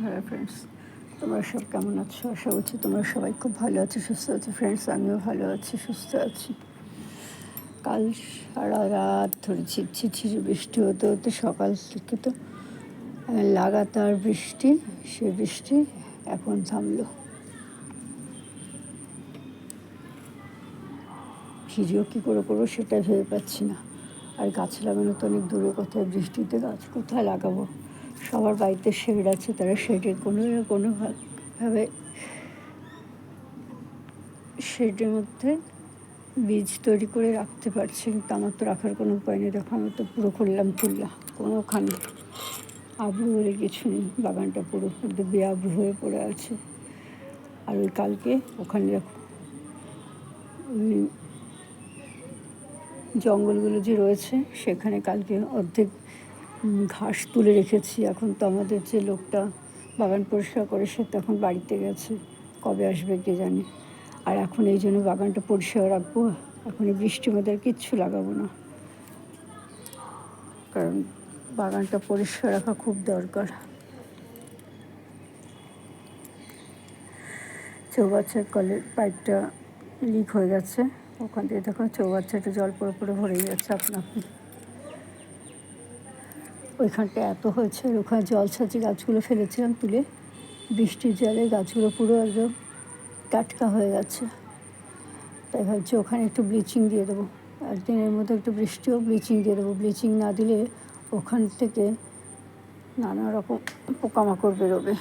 Hello friends, তোমরা সব কেমন আছো? আশা করছি তোমরা সবাই খুব ভালো আছো, সুস্থ আছো। ফ্রেন্ডস, আমিও ভালো আছি, সুস্থ আছি। কাল সারা রাত ধরে ঝিরঝির বৃষ্টি হতে হতে সকাল থেকে তো লাগাতার বৃষ্টি। সে বৃষ্টি এখন থামলো। ভিডিও কী করে করবো সেটা ভেবে পাচ্ছি না। আর গাছ লাগানো তো অনেক দূরে, কোথায় বৃষ্টিতে গাছ কোথায় লাগাবো? সবার বাড়িতে শেড আছে, তারা শেডের কোনোভাবে শেডের মধ্যে বীজ তৈরি করে রাখতে পারছি, কিন্তু আমার তো রাখার কোনো উপায় নেই। দেখো, আমি তো পুরো করলাম তুললাম, কোনোখানে আবু বলে কিছু নেই। বাগানটা পুরো একদম বেআবু হয়ে পড়ে আছে। আর ওই কালকে ওখানে দেখো ওই জঙ্গলগুলো যে রয়েছে সেখানে কালকে অর্ধেক ঘাস তুলে রেখেছি। এখন তো আমাদের যে লোকটা বাগান পরিষ্কার করে সে তখন বাড়িতে গেছে, কবে আসবে কে জানে। আর এখন এই জন্য বাগানটা পরিষ্কার রাখবো। এখন এই বৃষ্টির মধ্যে আর কিচ্ছু লাগাবো না, কারণ বাগানটা পরিষ্কার রাখা খুব দরকার। চৌবাচ্চার কলের পাইপটা লিক হয়ে গেছে, ওখান থেকে দেখো চৌবাচ্চাটা জল পড়ে পড়ে ভরে যাচ্ছে আপনা আপনি। ওইখানটা এত হয়েছে, ওখানে জল ছাড়ছি, গাছগুলো ফেলেছিলাম তুলে, বৃষ্টির জলে গাছগুলো পুরো একদম টাটকা হয়ে গেছে। তাই ভাবছি ওখানে একটু ব্লিচিং দিয়ে দেবো, একদিনের মধ্যে একটু বৃষ্টিও ব্লিচিং দিয়ে দেবো। ব্লিচিং না দিলে ওখান থেকে নানা রকম পোকামাকড় বেরোবে।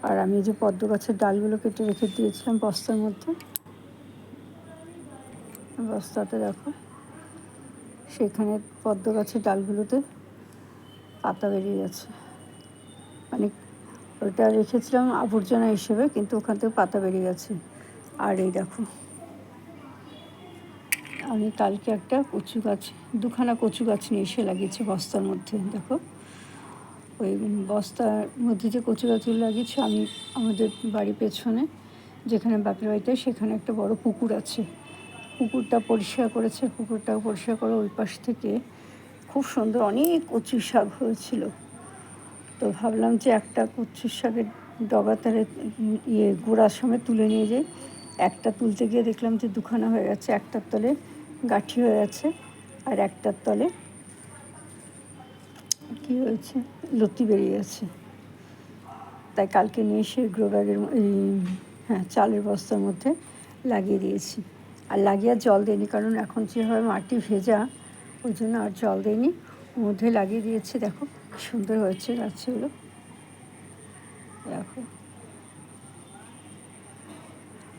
আর আমি যে পদ্ম গাছের ডালগুলো কেটে রেখে দিয়েছিলাম বস্তার মধ্যে, বস্তাতে দেখো সেখানে পদ্ম গাছের ডালগুলোতে পাতা বেরিয়ে গেছে। মানে ওটা রেখেছিলাম আবর্জনা হিসেবে, কিন্তু ওখান থেকে পাতা বেরিয়ে গেছে। আর এই দেখো, আমি কালকে একটা কচু গাছ, দুখানা কচু গাছ নিয়ে এসে লাগিয়েছি বস্তার মধ্যে। দেখো ওই বস্তার মধ্যে যে কচু গাছগুলো লাগিয়েছি, আমি আমাদের বাড়ির পেছনে যেখানে বাপের বাড়িতে, সেখানে একটা বড় পুকুর আছে। পুকুরটা পরিষ্কার করেছে, পুকুরটাও পরিষ্কার করে ওই পাশ থেকে খুব সুন্দর অনেক কচু শাক হয়েছিল। তো ভাবলাম যে একটা কচু শাকের ডগা তারে গোড়ার সময় তুলে নিয়ে যাই। একটা তুলতে গিয়ে দেখলাম যে দুখানা হয়ে গেছে, একটার তলে গাঁঠি হয়ে গেছে আর একটার তলে কী হয়েছে, লতি বেরিয়ে গেছে। তাই কালকে নিয়ে এসে গ্রো ব্যাগের চালের বস্তার মধ্যে লাগিয়ে দিয়েছি। আর লাগিয়ে আর জল দিইনি, কারণ এখন যেভাবে মাটি ভেজা, ওই জন্য আর জল দিইনি, মধ্যে লাগিয়ে দিয়েছি। দেখো সুন্দর হয়েছে গাছগুলো, দেখো।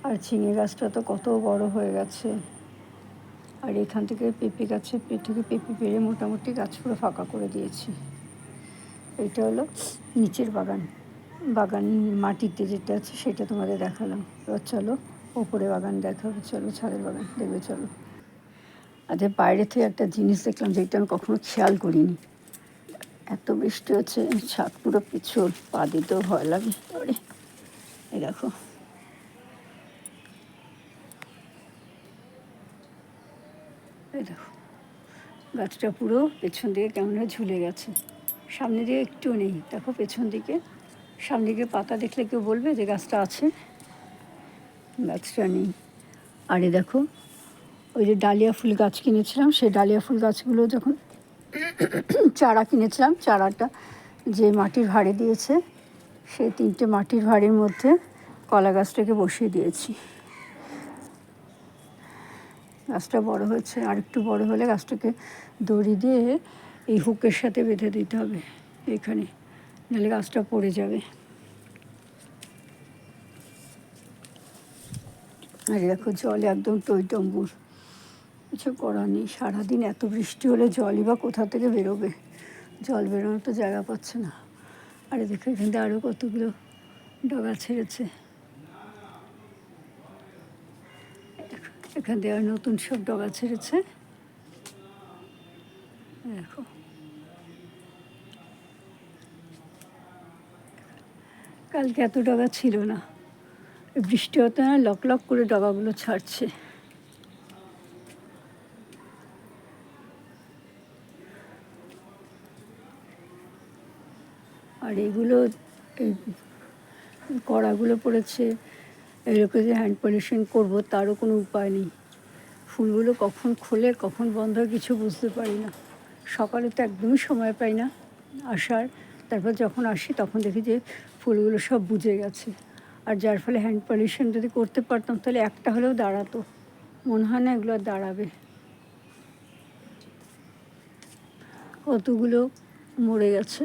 আর ঝিঙে গাছটা তো কত বড় হয়ে গেছে। আর এখান থেকে পেঁপে গাছের থেকে পেঁপে পেরে মোটামুটি গাছ পুরো ফাঁকা করে দিয়েছি। এটা হলো নিচের বাগান। বাগান মাটিতে যেটা আছে সেটা তোমাদের দেখালাম। এবার চলো ওপরে বাগান দেখাবো, চলো ছাদের বাগান দেখবে চলো। আজ বাইরে থেকে একটা জিনিস দেখলাম যেটা আমি কখনো খেয়াল করিনি। এত বৃষ্টি হচ্ছে, ছাদ পুরো পিছল, পা দিতেও ভয় লাগে। এই দেখো, এই দেখো গাছটা পুরো পেছন দিকে কেমন ঝুলে গেছে, সামনে দিকে একটু নেই। দেখো পেছন দিকে, সামনে দিকে পাতা দেখলে কেউ বলবে যে গাছটা আছে, গাছটা নেই। আর এই দেখো, ওই যে ডালিয়া ফুল গাছ কিনেছিলাম, সেই ডালিয়া ফুল গাছগুলো যখন চারা কিনেছিলাম, চারাটা যে মাটির ভাঁড়ে দিয়েছে, সেই 3টে মাটির ভাঁড়ের মধ্যে কলা গাছটাকে বসিয়ে দিয়েছি। গাছটা বড় হয়েছে, আর একটু বড় হলে গাছটাকে দড়ি দিয়ে এই হুকের সাথে বেঁধে দিতে হবে এখানে, নাহলে গাছটা পড়ে যাবে। আর দেখো জল একদম টইটম্বুর, কিছু করার নেই। সারাদিন এত বৃষ্টি হলে জলই বা কোথা থেকে বেরোবে, জল বেরোনোর তো জায়গা পাচ্ছে না। আর দেখো এখান থেকে আরও কতগুলো ডগা ছেড়েছে, এখান থেকে আর নতুন সব ডগা ছেড়েছে। দেখো কালকে এত ডগা ছিল না, বৃষ্টি হতে না লক লক করে ডগাগুলো ছাড়ছে। আর এগুলো এই কড়াগুলো পড়েছে, এগুলোকে যে হ্যান্ড পলিশিং করবো তারও কোনো উপায় নেই। ফুলগুলো কখন খোলে কখন বন্ধ হয় কিছু বুঝতে পারি না। সকালে তো একদমই সময় পাই না আসার, তারপর যখন আসি তখন দেখি যে ফুলগুলো সব বুঝে গেছে। আর যার ফলে হ্যান্ড পলিশিং যদি করতে পারতাম তাহলে একটা হলেও দাঁড়াতো, মনে হয় না এগুলো আর দাঁড়াবে। কতগুলো মরে গেছে,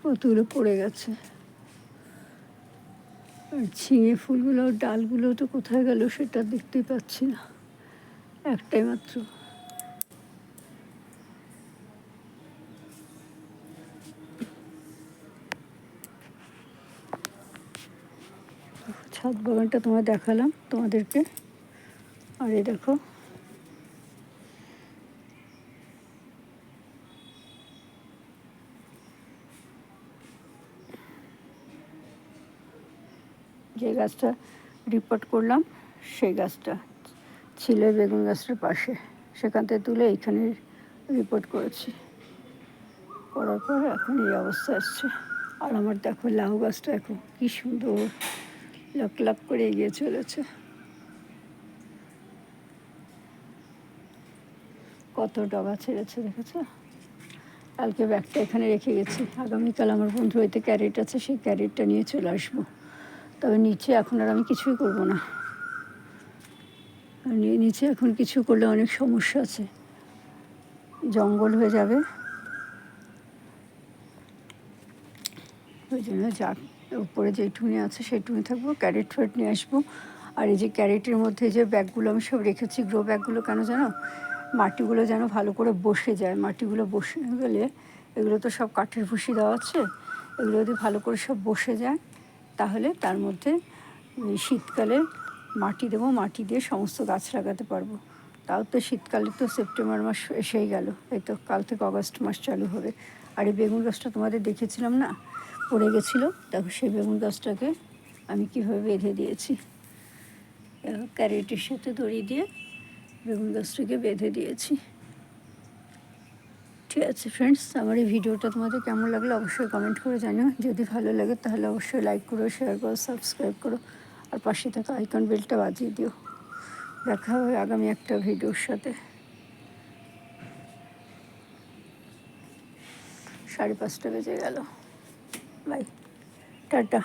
কতগুলো পড়ে গেছে। আর ঝিঙে ফুলগুলো ডালগুলো তো কোথায় গেল সেটা দেখতেই পাচ্ছি না, একটাই মাত্র। ছাদ বাগানটা তোমায় দেখালাম তোমাদেরকে। আর এই দেখো যে গাছটা রিপোর্ট করলাম সেই গাছটা ছিল বেগুন গাছটার পাশে, সেখান থেকে তুলে এইখানে রিপোর্ট করেছি। করার পর এখন এই অবস্থা আসছে। আর আমার দেখো লাউ গাছটা এখন কী সুন্দর লাক লাক করে এগিয়ে চলেছে। কত ডগা ছেড়েছে দেখেছো। কালকে ব্যাগটা এখানে রেখে গেছি, আগামীকাল আমার বন্ধু বাড়িতে ক্যারেট আছে, সেই ক্যারেটটা নিয়ে চলে আসবো। তবে নিচে এখন আর আমি কিছুই করবো না, নিচে এখন কিছু করলে অনেক সমস্যা আছে, জঙ্গল হয়ে যাবে। ওই জন্য যা উপরে যেটুকুনি আছে সেইটুকুনি থাকবো, ক্যারেট ফ্যারেট নিয়ে আসবো। আর এই যে ক্যারেটের মধ্যে যে ব্যাগগুলো আমি সব রেখেছি, গ্রো ব্যাগগুলো, কেন জানো, মাটিগুলো যেন ভালো করে বসে যায়। মাটিগুলো বসে গেলে, এগুলো তো সব কাঠের ভুসি দেওয়া আছে, এগুলো যদি ভালো করে সব বসে যায় তাহলে তার মধ্যে শীতকালে মাটি দেবো, মাটি দিয়ে সমস্ত গাছ লাগাতে পারবো। তাও তো শীতকালে তো সেপ্টেম্বর মাস এসেই গেল, এই তো কাল থেকে অগাস্ট মাস চালু হবে। আর এই বেগুন গাছটা তোমাদের দেখেছিলাম না, পড়ে গেছিলো, দেখো সেই বেগুন গাছটাকে আমি কীভাবে বেঁধে দিয়েছি, ক্যারেটের সাথে দড়ি দিয়ে বেগুন গাছটাকে বেঁধে দিয়েছি। ঠিক আছে ফ্রেন্ডস, আমার এই ভিডিওটা তোমাদের কেমন লাগলো অবশ্যই কমেন্ট করে জানিও। যদি ভালো লাগে তাহলে অবশ্যই লাইক করো, শেয়ার করো, সাবস্ক্রাইব করো, আর পাশে থাকা আইকন বেলটা বাজিয়ে দিও। দেখা হবে আগামী একটা ভিডিওর সাথে। 5:30 বেজে গেল। Bye, tata.